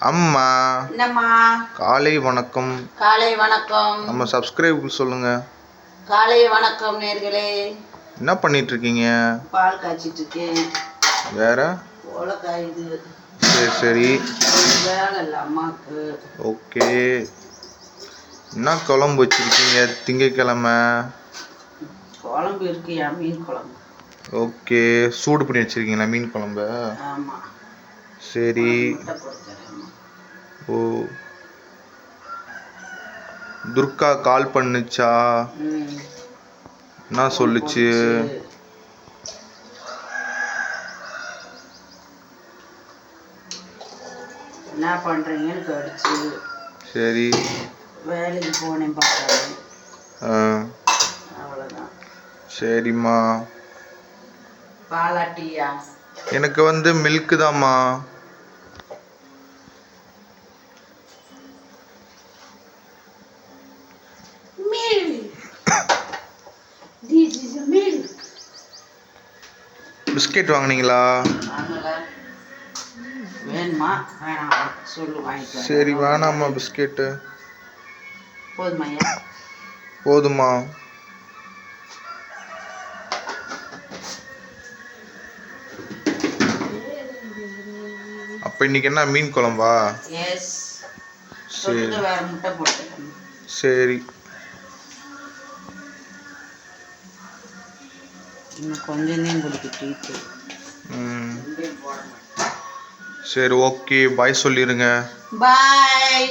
அம்மா என்னம்மா காலை வணக்கம். காலை வணக்கம். நம்ம சப்ஸ்கிரைப் சொல்லுங்க. காலை வணக்கம் நேர்களே. என்ன பண்ணிட்டு இருக்கீங்க? பால் காய்ச்சிட்டு இருக்கேன். வேற ஓலை காயுது. சரி சரி. வேலை இல்லை அம்மாவுக்கு. ஓகே. என்ன குழம்பு வச்சிருக்கீங்க திங்கக்கிழமை? குழம்பு இருக்குயா, மீன் குழம்பு. ஓகே. சூடு பண்ணி வச்சிருக்கீங்களா மீன் குழம்பு? ஆமாம். சரி. ஓ, துர்கா கால் பண்ணுச்சா? என்ன சொல்லுச்சு? என்ன பண்றீங்கன்னு கேட்டுச்சு. சரி. வேலைக்கு போனேன் பார்த்தாரு. அவ்வளோதான். சரிம்மா. பாலாட்டியா? எனக்கு மில்க் தாம்மா. பிஸ்கெட் வாங்குனீங்களா? வேணுமா வேணாமா சொல்லு, வாங்கிட்டு. சரி வேணாம்மா பிஸ்கெட்டு. போதுமாய்யா? போதுமா. அப்ப இன்னைக்கு என்ன மீன் குழம்பா? எஸ். சரி. வேற முட்டை போட்டு. சரி. இன்னும் கொஞ்சம் தான் பிடிக்கிட்டு. சரி ஓகே. பாய் சொல்லிருங்க. பாய்.